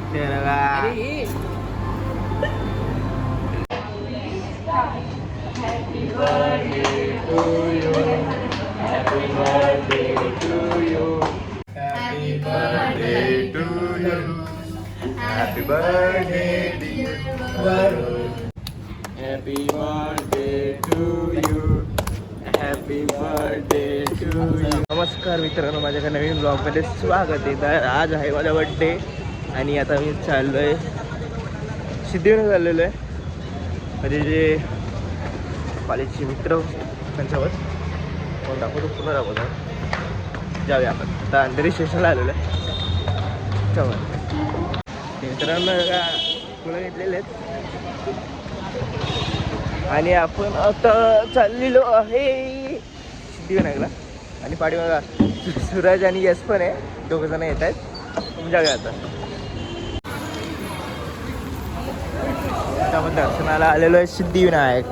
Happy birthday to you. Happy birthday to you. Happy birthday to you. Happy birthday dear Varun. Happy birthday to you. Happy birthday to you. नमस्कार मित्रांनो, माझ्या नवीन ब्लॉगमध्ये स्वागत आहे. तर आज आहे माझा बर्थडे आणि आता मी चाललो आहे सिद्धीविनायक चाललेलो आहे. माझे जे कॉलेजचे मित्र त्यांच्यावर कोण दाखवतो पुन्हा दाखवतो. जाऊया आपण आता अंधेरी स्टेशनला आलेलो आहे. चला मित्रांनो का फुलं घेतलेले आहेत आणि आपण आता चाललेलो आहे सिद्धिविनायकला. आणि पाठीमागा सूरज आणि यश पण आहे, दोघं जण येत आहेत. जाऊया आता. आपण दर्शनाला आलेलो आहे सिद्धिविनायक.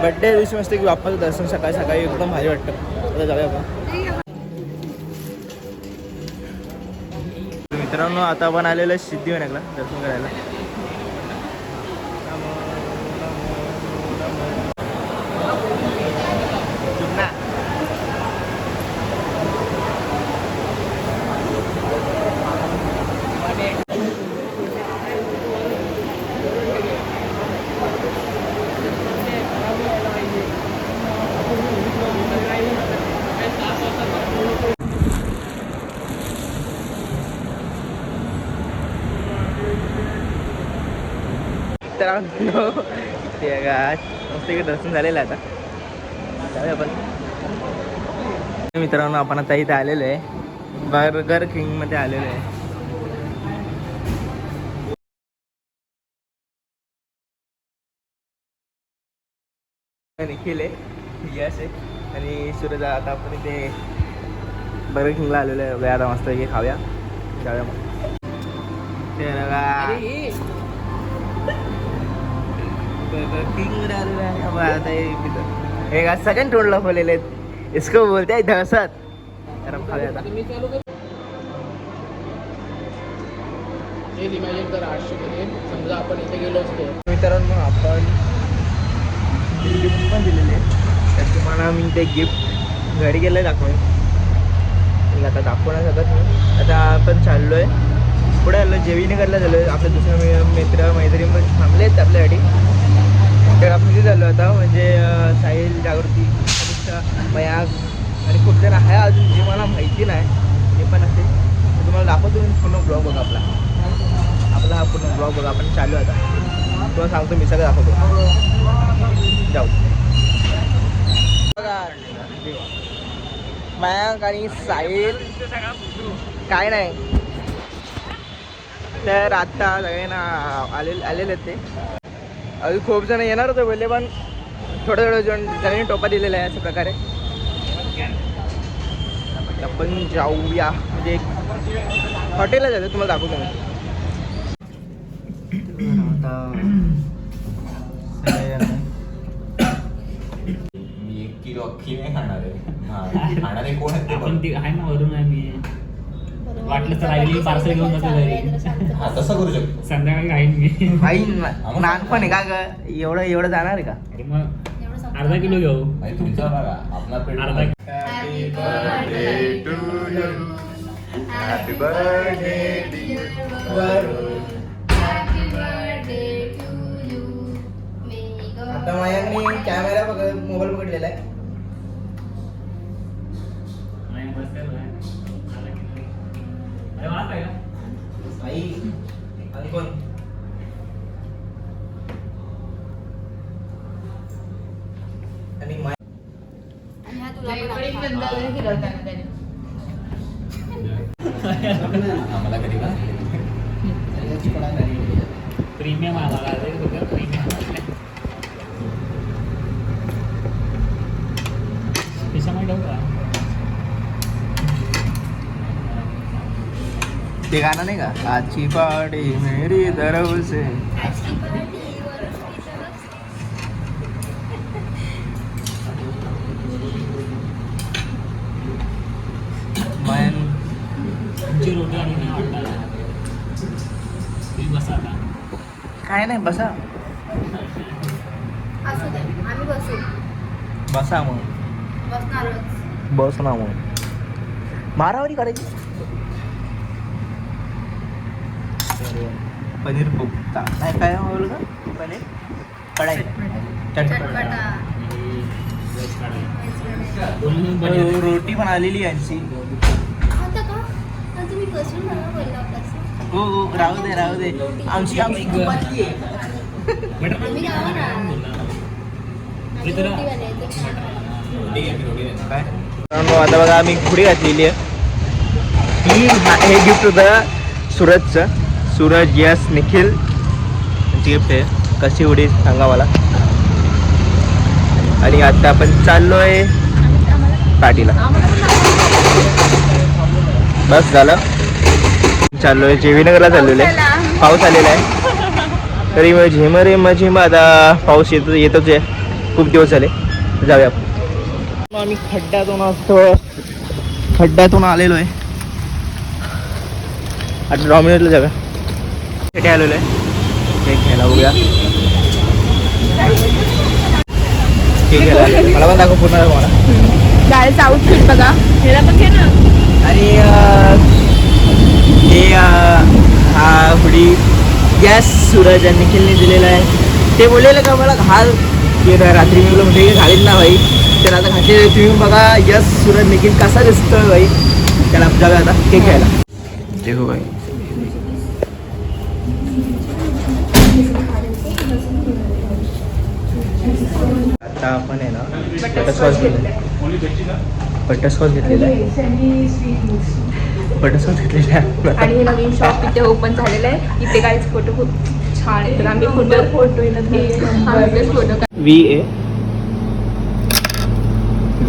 बड्डे दिवशी मस्त की बाप्पाचं दर्शन सकाळी सकाळी एकदम भारी वाटतं. आता जाऊया आपण. मित्रांनो आता आपण आलेलो आहे सिद्धिविनायकला दर्शन करायला. ते मस्त दर्शन झालेलं आहे. आता जाऊया आपण. मित्रांनो आपण आता इथे आलेलो आहे बर्गर किंग मध्ये आलेलो आहे. निखिल आहे, यश आहे आणि सूरज. आता आपण इथे बर्गर किंगला आलेलो आहे. आता मस्त हे खाऊया. जाऊया मग. सेकंड तोंडला फुलेले आहेत. इसको बोलते हैं दहशत. समजा आपण इथे गेलो असतो. मित्रांनो आपण गिफ्ट पण दिलेले आहे. तर तुम्हाला मी ते गिफ्ट घरी गेलं दाखवेन. आता दाखवण्यात शकत नाही. आता आपण चाललो आहे पुढे आलो जेवीनगरला झालो आहे. आपले दुसरे मित्र मैत्रीण पण थांबले आहेत आपल्यासाठी. तर आपण तिथे झालो आता. म्हणजे साहिल, जागृती, अनिष्ठा, मयाग आणि खूप जण आहे अजून जे मला माहिती नाही ते पण असेल. तर तुम्हाला दाखवतो मी पूर्ण ब्लॉग बघा. आपला हा पूर्ण ब्लॉग बघा. आपण चालू आता तुम्हाला सांगतो मी सगळं दाखवतो. जाऊ बघा. मयाग आणि साहिल काय नाही तर आत्ता सगळ्यांना आलेले ते. अजून खूप जण येणार होते बोलले पण थोडं जणांनी टोपा दिलेला आहे. अशा प्रकारे आपण जाऊया. म्हणजे हॉटेलला जातो तुम्हाला दाखवतो मी. मी 1 किलो अख्खी नाही खाणार आहे. खाणार आहे कोण आहे ना वरून आहे. मी वाटलं तर राहिली पार्सल घेऊन जातो घरी. हा तसं करू शकतो. संध्याकाळी खाईन मी. लहानपण आहे का ग? एवढं जाणार आहे का? अरे मग अर्धा किलो घेऊ. तुमचा बघा आपला pet. Happy birthday to you. Happy birthday dear Varun. Happy birthday to you. आता माझ्याकडे कॅमेरा मोबाईल पकडलेला आहे. आई कोण आणि आम्हाला कधी का प्रीमियम आम्हाला प्रीमियम त्याच्यामुळे ठेवू का ते गाणं नाही का? आजची पार्टी मेरी तरफ से. तुमची रोटी आणि काय वाटणार तुम्ही बसा आता. काय नाही बसा असू दे आम्ही बसू बसा मग बसणारच. बस ना मग मारावारी करायची. पनीर कोफ्ता नाही काय बोल का पनीर कढाई चटपटा वेज कढाई. रोटी पण आलेली यांची. आता का आता तुम्ही बसून मला बोलला होतास. हो हो राहू दे आमची कुपातली आहे. तुम्ही गावा ना मी तुला रोटी बनायची. काय आता बघा आम्ही खुडी घातलेली आहे. ही हे गिफ्ट होतं सूरजचं. सूरज यस निखिल गिफ्ट आहे. कशी उडी सांगा मला. आणि आता आपण चाललोय पार्टीला. बस झालं चाललोय जेवीनगरला चाललेलो आहे. पाऊस आलेला आहे तरी मग झेम आता पाऊस येतोच आहे. खूप दिवस झाले. जाऊया आम्ही खड्ड्यातून आलेलो आहे. आता डॉमिनोजला जाऊया. कुठे आलेलो आहे केक घ्यायला बघूया. केक घ्यायला मला पण दाखव पूर्ण मला. गाडीचं आउटफिट बघा. ह्याला पण घे ना. आणि हे हा हुडी गॅस सूरज आणि निखिलने दिलेला आहे. ते बोललेलं का मला घाल की रात्री मी बोललो म्हणजे घालील ना भाई. तर आता घातलेलं तुम्ही बघा. यस सूरज निखिल कसा दिसतोय भाई. त्याला जाऊया आता केक घ्यायला. देखो भाई आता आपण आहे ना बटरस्कॉच घेतलेला आहे. बटरस्कॉच घेतलेला आहे. आणि हे नवीन शॉप इथे ओपन झालेलं आहे. इथे काहीच फोटो खूप छान आहे. तर आम्ही फोटो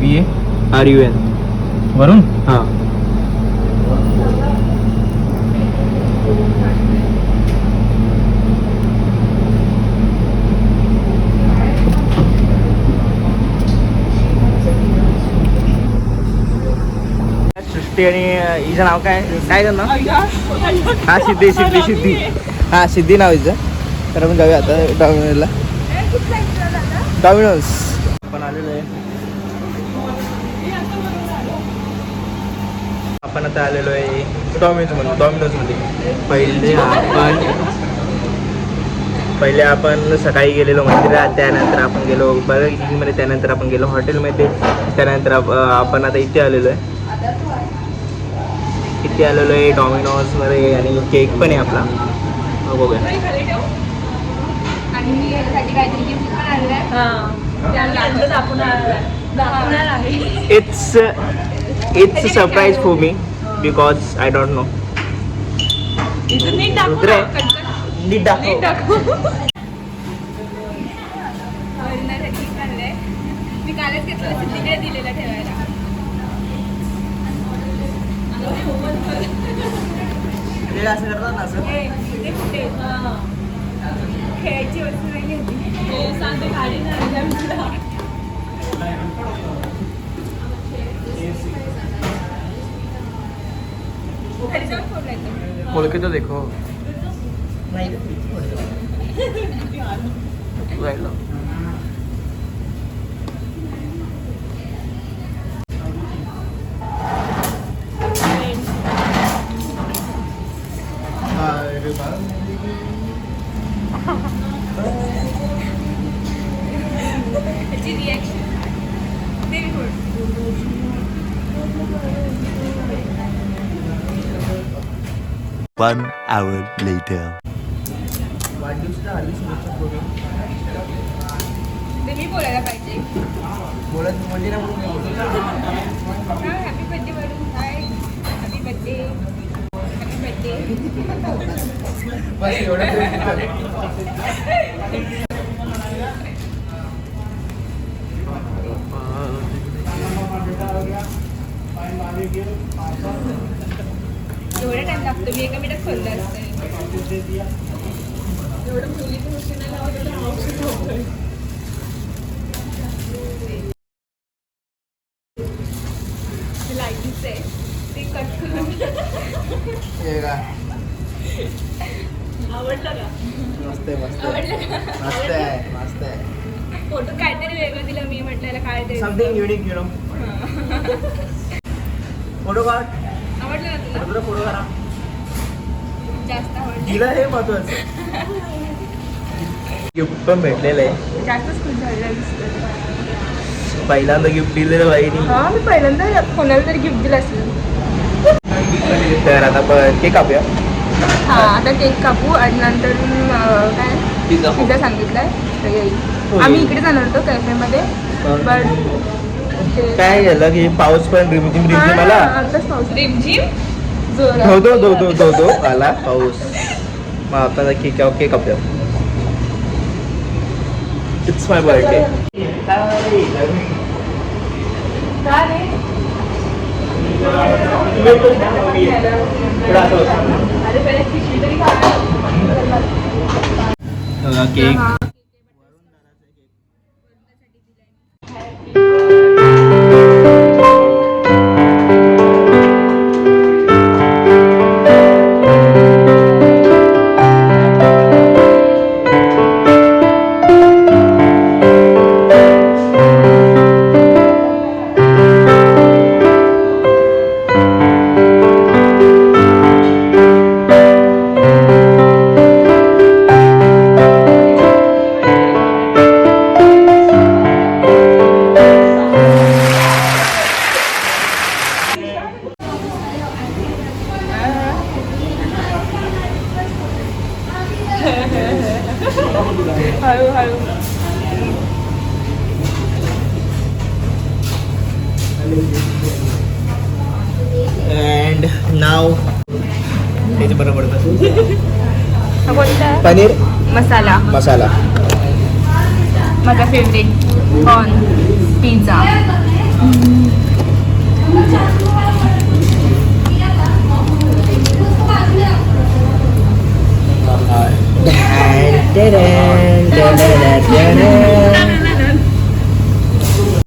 VARUN वरून हां सृष्टी आणि हिचं नाव काय करणार. हा सिद्धी हा सिद्धी नाव हिचं. तर आपण जाऊया आता डॉमिनोजला. डॉमिनोज आपण आलेलो आहे. आपण आता आलेलो आहे डॉमिनोजमध्ये. पहिले आपण सकाळी गेलेलो मंदिरात. त्यानंतर आपण गेलो बर्गर किंगमध्ये. त्यानंतर आपण गेलो हॉटेलमध्ये. त्यानंतर आपण आता इथे आलेलो आहे. इथे आलेलो आहे डॉमिनोजमध्ये. आणि केक पण आहे आपला. बघूया. It's a surprise for me because I don't know. नीट दाखव. मी कालच घेतलं सिद्धीकडे दिलेला ठेवायला. असं करतात ना असं. खेळायची वस्तू नाही होती. सांगते गाडी नाही. खोल के तो देखो. Reaction 1 hour later. मी बोलायला पाहिजे. बोलत म्हणजे ना happy birthday Varun hi. Happy birthday. Happy birthday. बस एवढं. एवढा टाइम लागतो. मी एका मिनिटात खोललं असतं. एवढं मुलीचं गोष्टी नाही लावत. लाईटीच आहे ते कट करून हे का आवडलं का? मस्त आहे मस्त आहे आवडलं का? मस्त आहे मस्त आहे फोटो काहीतरी वेगळं दिलं मी म्हटलं काय ते something unique you know photo काढ आवडलं का तुला? तुला फोटो काढा जास्त आवडलं तिला हे महत्वाचं गिफ्ट पण भेटलेलं आहे जास्तच खुश झालेला दिसतोय. पहिल्यांदा गिफ्ट दिलेलं बाईनी हा मी पहिल्यांदा कोणाला तरी गिफ्ट दिलं असेल. तर आता आपण केक कापूया हा आता केक कापू आणि नंतर काय पिझ्झा सांगितलाय तर येईल. आम्ही इकडे जाणार होतो कॅफेमध्ये पण काय झालं की पाऊस पण रिमझिम रिमझिम आला आताच पाऊस रिमझिम धो आला पाऊस मग आता केक कापूया इट्स माय बर्थडे केक हळूहळू अँड नाव त्याचं बरं पडतं हा कोणता पनीर मसाला मसाला माझा फेवरेट कॉर्न पिझ्झा.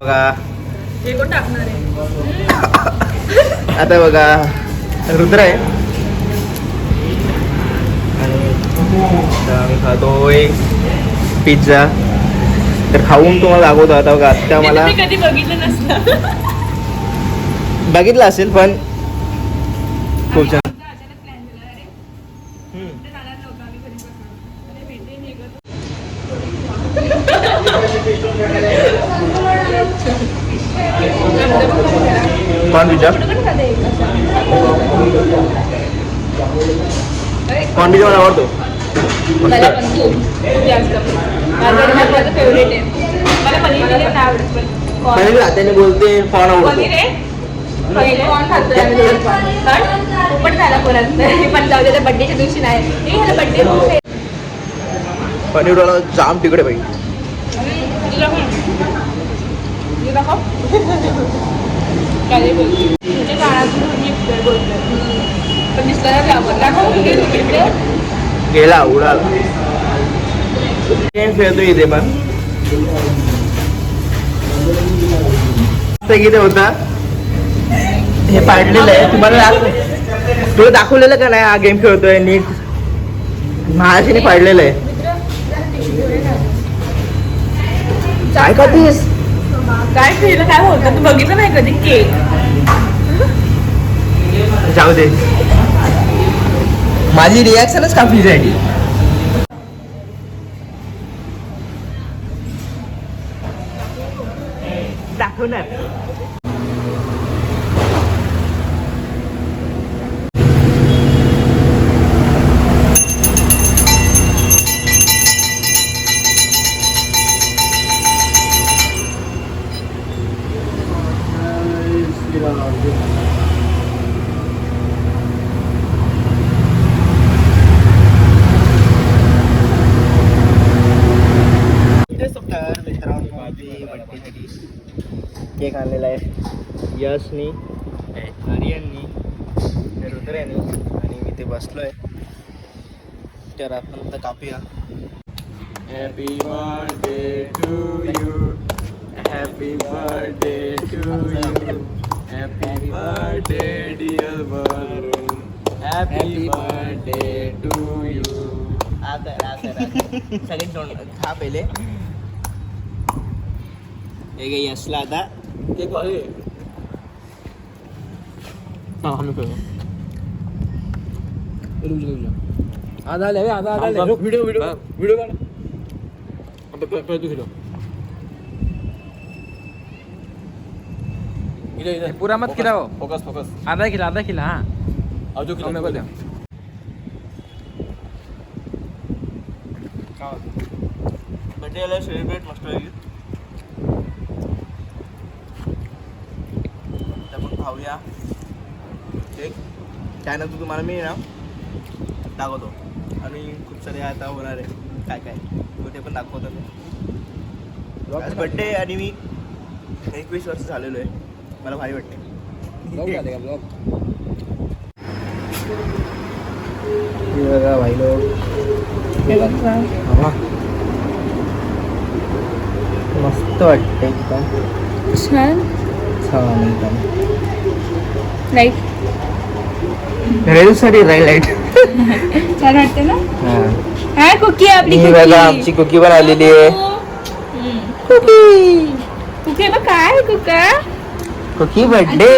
बघा हे कोण टाकणार आहे? आता बघा रुद्र आहे आणि आता आम्ही खातोय पिझ्झा. तर खाऊन तुम्हाला दाखवतो आता बघा. आता मला मी कधी बघितलं नसतं. बघितलं असेल पण खूप छान. अचानक प्लॅन झाला अरे कुठे जाणार नव्हतं आम्ही घरी बसणार अरे भेटले निघत कॉर्न पिझ्झा कॉर्न पिझ्झा मला आवडतो मला पण खूप जास्त माझं फेवरेट आहे. मला पनीर बिर्याणी नाही आवडत पण पनीर त्याने बोलते कॉर्न आवडतो. पनीर आहे पहिले कॉर्न खातोय आम्ही दोघं पण पोपट झाला परत पण जाऊ दे बड्डेच्या दिवशी नाही हे ह्याला बड्डे पनीरवाला जाम तिकडे पाहिजे. काय बोलते तुझ्या काळात बोलतोय पण दिसला दाखव गेला उडाला. गेम खेळतो इथे पण इथे होता हे पाडलेलं आहे तुम्हाला तुला दाखवलेलं का नाही. हा गेम खेळतोय नीट महाराष्ट्राने पाडलेलं आहे. काय करतेस काय खेळलं काय होतं तू बघितलं नाही कधी केक जाऊ दे माझी रिॲक्शनच काफी झाली. दाखवणार केक आणलेला आहे यशनी आर्यननी रुद्रयानी आणि मी ते बसलोय. तर आपण आता कापूया. Happy birthday to you happy birthday to you happy birthday dear Varun happy birthday to you. सगळे खा पहिले. हे काही असला आता केक वाले. हा आम्ही करू. आता आले आता आले. व्हिडिओ काढ. आता कर तू व्हिडिओ. पुरा मत खिलाओ. फोकस. आधा खिला हाँ. अजून मेरे को दे. बर्थडेला सेलिब्रेट मस्त होईल. आपण खाऊया केक. त्यानंतर तुम्हाला मी ना दाखवतो आणि खूप सारे आता होणार आहे काय ते पण दाखवतो मी. आज बर्थडे आणि मी 21 वर्ष झालेलो आहे. मला भारी वाटते. बघा भाई लोक. मस्त वाटते एकदम छान छान एकदम. लाईट रेल्वेसाठी लाईट. छान वाटते ना. हां हा कुकी आपली ही बघा आमची कुकी पण आलेली आहे. कुकी बघ काय कुका. Cookie birthday.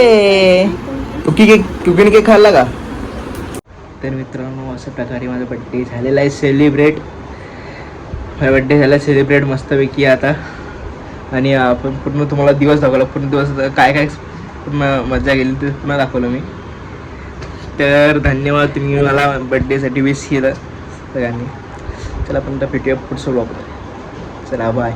कुकीने केक खाल्ला का. तर मित्रांनो अशा प्रकारे माझा बड्डे झालेला आहे सेलिब्रेट. माझा बड्डे झाला सेलिब्रेट मस्तपैकी आता. आणि आपण पूर्ण तुम्हाला दिवस दाखवला. पूर्ण दिवस काय पूर्ण मजा गेली ते पुन्हा दाखवलं मी. तर धन्यवाद तुम्ही मला बड्डेसाठी विश केलं सगळ्यांनी. चला आपण भेटूया पुढचं ब्लॉगमध्ये. चला बाय.